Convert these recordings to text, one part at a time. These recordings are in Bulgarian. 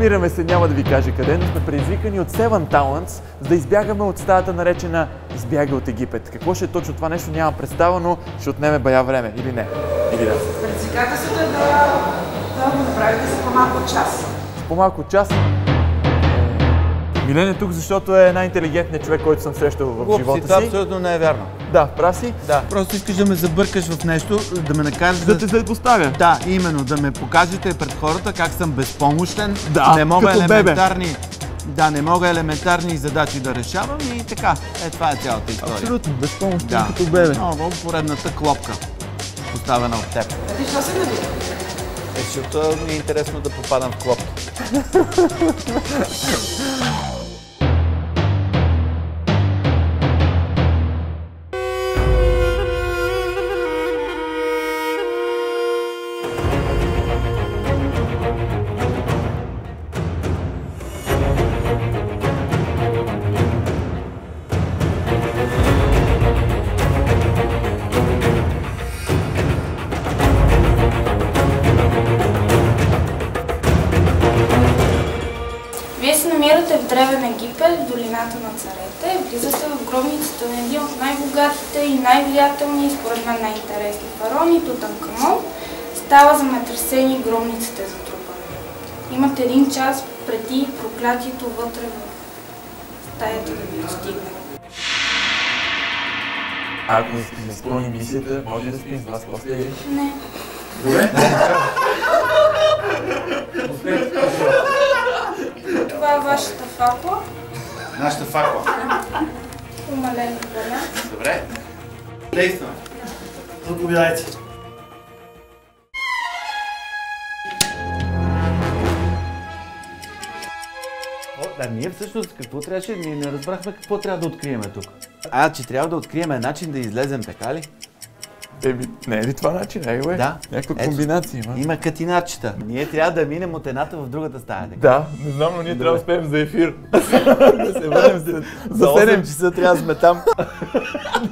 Намираме се, няма да ви кажа къде, но сме предизвикани от Seven Talents, за да избягаме от стаята наречена "Избягай от Египет". Какво ще е точно това нещо, нямам представа, но ще отнеме бая време, или не? Или да. Предизвикателството е да го направите за по-малко от час. По-малко от час? Милен е тук, защото е най-интелигентният човек, който съм срещал в живота си. Това абсолютно не е вярно. Да, прав си? Да. Просто искаш да ме забъркаш в нещо, да ме накажеш да те злепоставя. Да, именно, да ме покажете пред хората как съм безпомощен, да, не мога като елементарни... бебе. Да, не мога елементарни задачи да решавам и така. Това е цялата история. Абсолютно, безпомощен като бебе. Много поредната клопка, поставена от теб. Ти що се наби? Защото ми е интересно да попадам в клопки. Вие се намирате в Древен Египет, в долината на царете. Влизате в гробницата на един от най-богатите и най-влиятелни, и според мен най-интересни фараони, Тутанкамон. Става земетресение и гробницата е затрупана. Имате 1 час преди проклятието вътре в стаята да ви достигне. Ако не изпълни мисията, може да спим с вас после или? Не. Добре? Това е вашата факла. Нашата факла. Умалена воля. Добре. Действаме. Заповядайте. Ние всъщност какво трябваше? Ние не разбрахме какво трябва да открием тук. Че трябва да открием начин да излезем, така ли? Не е ли това начин? Да. Някаква комбинация има. Има катинарчета. Ние трябва да минем от едната в другата стая. Така? Да, не знам, но ние трябва да успеем за ефир. Да се върнем за 7 часа трябва да сме там.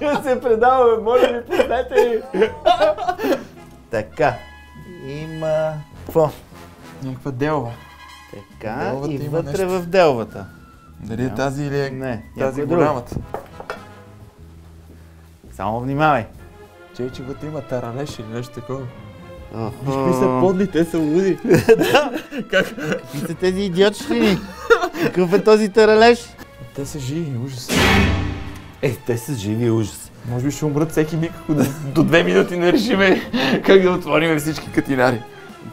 Ние се предаваме, моля ви, пуснете ни. Така. Има... Какво? Някаква делва. Така, Делвата и има вътре нещо. в делвата. Дали е тази или е Не, тази някой голямата? Само внимавай. Че вътре има таралеш или нещо такова. Виж какви са подли, те са луди. Какви са тези идиотщини? Какъв е този таралеж? Те са живи, ужас. Те са живи, ужас. Може би ще умрат всеки миг, ако до 2 минути не решиме как да отворим всички катинари.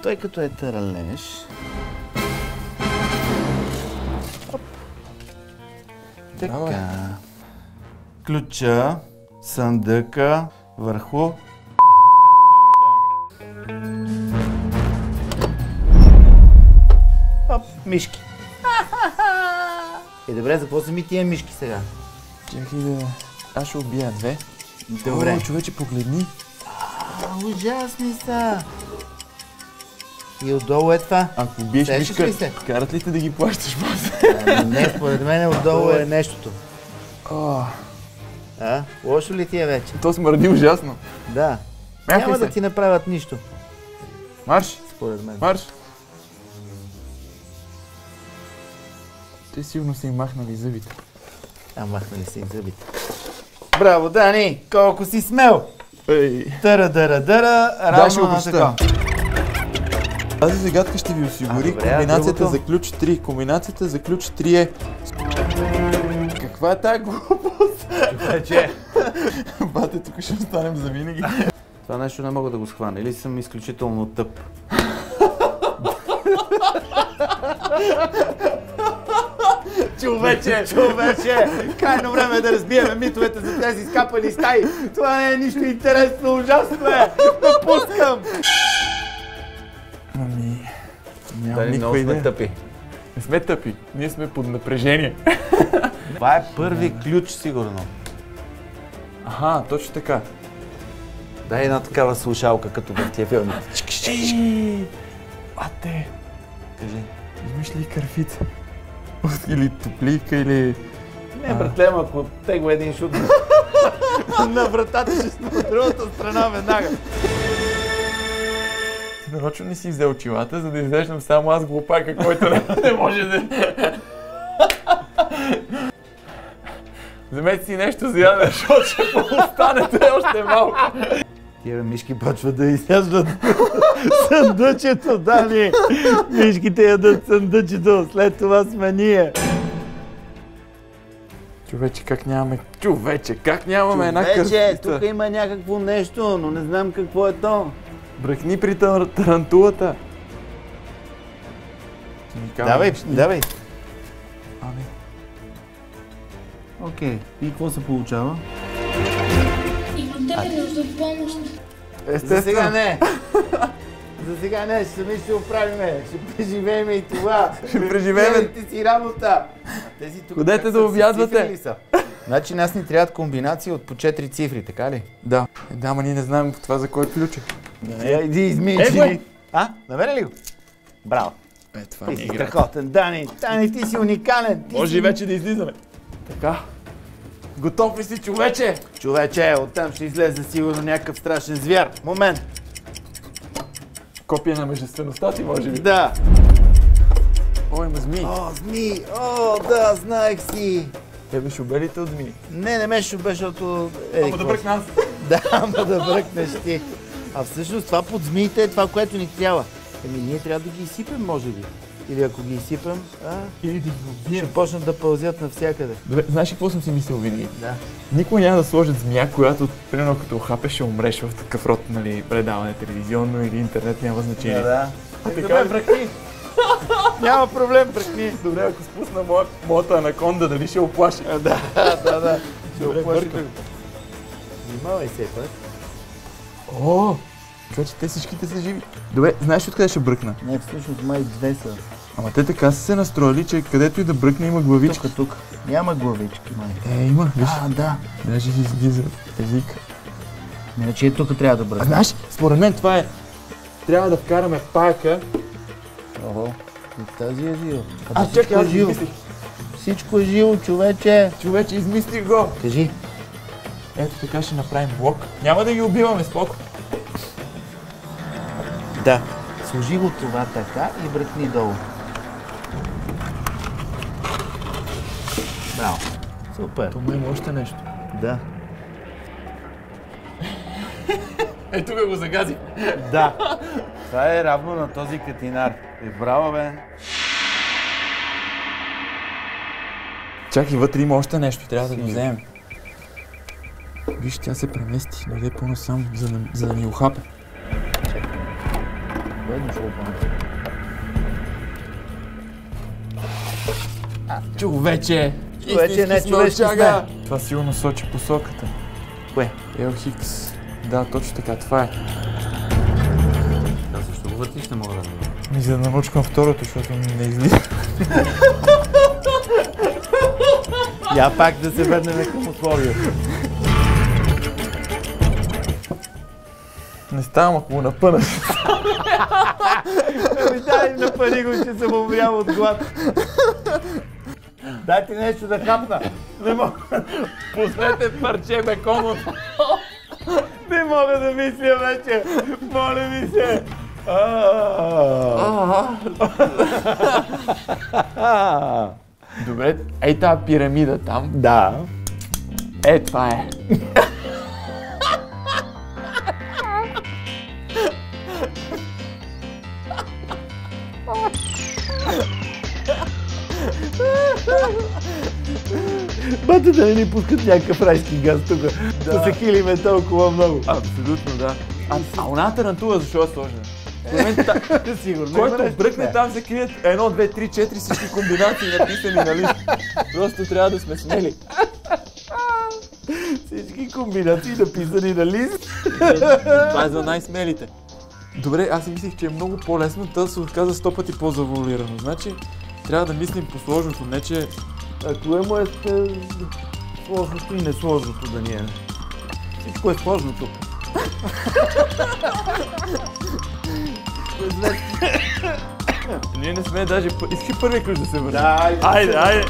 Той като е таралеж... Така. Ключа, съндъка, върху... Мишки. Добре, за какво са ми тия мишки сега? Чакай да... Аз ще убия 2. Добре. Човече, погледни. Ужасни са. И отдолу е това. Ако убиеш мишка, карат ли те да ги плащаш после? Не, според мен отдолу е нещото. Лошо ли ти е вече? То смърди ужасно. Да. Няма да ти направят нищо. Марш! Според мен. Марш! Те сигурно са им махнали зъбите. Махнали са им зъбите. Браво, Дани! Колко си смел! Дъра, равно на така. Тази загадка ще ви осигури комбинацията за ключ 3. Комбинацията за ключ 3 е... Каква е тая глупост? Човече! Бате, тук ще останем за винаги. Това нещо не мога да го схвана. Или съм изключително тъп. Човече! Крайно време е да разбиеме митовете за тези скапани стаи. Това не е нищо интересно, ужасно е! Напускам! Нямам никаква идея. Тъпи. Не сме тъпи, ние сме под напрежение. Това е първи ключ, сигурно. Точно така. Дай една такава слушалка, като в тия филми. Бате! Кажи. Имаш ли кърфица? Или топлийка, или... Не, братле, ако тегва един шут на вратата, ще сме от другата страна веднага. нарочно не си взел очилата, за да изглеждам само аз глупака, който не може да... Вземете си нещо за ядене, защото ще останете още малко. Тия мишки почват да изяждат съндъчето, Дани! Мишките ядат съндъчето, след това сме ние. Човече, как нямаме една кръстица? Тук има някакво нещо, но не знам какво е то. Бръкни при тарантулата. Давай. Ами. Окей, и какво се получава? Имате ли нужда от помощ? За сега не. За сега не, сами ще оправиме, ще преживеем и това. Ще преживеем. Гледайте си работа. Тези тук Ходете да обядвате. Значи нас ни трябват комбинации от по 4 цифри, така ли? Да. Да, ама ние не знаем това за кой ключ е. Иди изминчи. Намери ли го? Браво. Това Ти си страхотен, Дани. Дани, ти си уникален. Може и вече да излизаме. Така. Готов ли си, човече? Човече, оттам ще излезе сигурно някакъв страшен звяр. Момент. Копия на мъжествеността ти, може би? Да. О, има змии. О, змии. О, да, знаех си. Тебе ще обелите от змии. Не ме шубе, защото... Ама да бръкна аз. Да, ама да бръкнеш ти. А всъщност това под змиите е това, което ни трябва. Ние трябва да ги изсипем, може би. Или ако ги изсипем, или да ги убием. ще почнат да пълзят навсякъде. Добре, знаеш ли какво съм си мислил винаги? Да. Никой няма да сложат змия, която, примерно като хапеш, ще умреш в такъв род, нали, предаване телевизионно или интернет, няма значение. Да. Така, бръкни. Няма проблем, бръкни. Добре, ако спусна моята анаконда, дали ще оплаши? Да. Ще оплаши. Внимавай се път. О! Човече, те всичките са живи. Добре, знаеш откъде ще бръкна? Не, всъщност май две са. Ама те така са се настроили, че където и да бръкне има главички. Тук. Няма главички, май. Има, виж. Да. Даже излиза език. Иначе тук трябва да бръкне. Знаеш, според мен това е... Трябва да вкараме паяка. Ого. И тази е живо. Чакай, аз измислих. Всичко е живо, човече. Човече, измислих го. Кажи. Ето така ще направим блок. Няма да ги убиваме, споко. Да. Сложи го това така и бръкни долу. Браво. Супер. Тома има още нещо. Да. Е, тук го загази. Да. Това е равно на този катинар. Браво, бе. Чакай, вътре има още нещо, трябва да го вземем. Виж, тя се премести, дойде по-насам, за да ни ухапе. Бедно ще го помня. Човече! Човече, не човече сме. Това сигурно сочи посоката. Кое? Ел Хикс. Да, точно така, това е. Да, защо го въртиш, не мога да намеря. За да намучкам второто, защото не излиза. Я пак да се върнем към условието. Не ставам, ако го напънаш. Дай напъни го, ще се умрява от глад. Дай ти нещо да хапна. Не мога. Пуснете парче бекон от... Не мога да мисля вече. Моля ви се. Добре, ей тази пирамида там. Да. Е, това е. Бате да не ни пускат някакъв райски газ тук. Да се хилиме толкова много. Абсолютно, да. А оная тарантула защо е сложена? Сигурно. Който бръкне там се крият 1, 2, 3, 4 всички комбинации написани на лист. Просто трябва да сме смели. Всички комбинации написани на лист. Това е за най-смелите. Добре, аз си мислих, че е много по-лесно, та се отказа 100 пъти по-завуалирано. Значи, трябва да мислим по сложното, не че... А кое му е сложното и несложното, Даниеле? Всичко е сложно тук. Ние не сме даже... Искаш първия ключ да се върне? Да, Айде!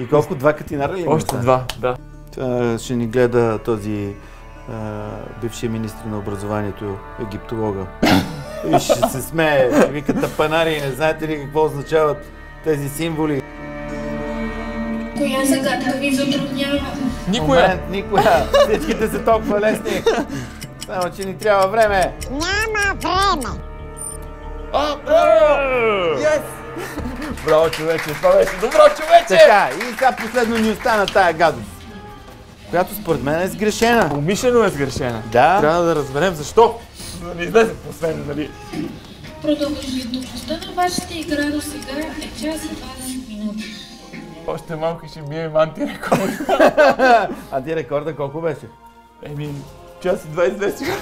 И колко? 2 катинара ли? Още 2, да. Ще ни гледа този бившия министр на образованието, египтолога. И ще се смее, ще вика тапанари, не знаете ли какво означават тези символи? Коя загадка ви затруднява? Никоя! Момент, никоя! Всичките са толкова лесни! Само, че ни трябва време! Няма време. Yes! Браво, човече! Това беше добро, човече! Така, и сега последно ни остана тая гадост, която според мен е сгрешена. Умишлено е сгрешена. Да. Трябва да разберем защо. Да не излезе последно, нали? Продължителността на вашата игра до сега е час и 20 минути. Още малко ще бием антирекорд. А ти рекорда колко беше? Час и 22 сега.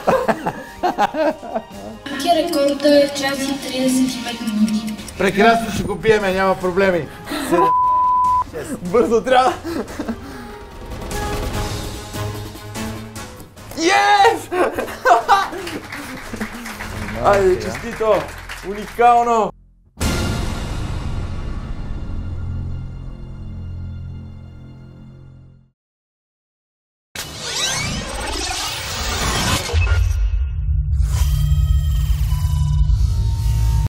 Рекорда е час и 35 минути. Прекрасно, ще го пиеме, няма проблеми. Бързо трябва. Yes! Айде, честито! Уникално!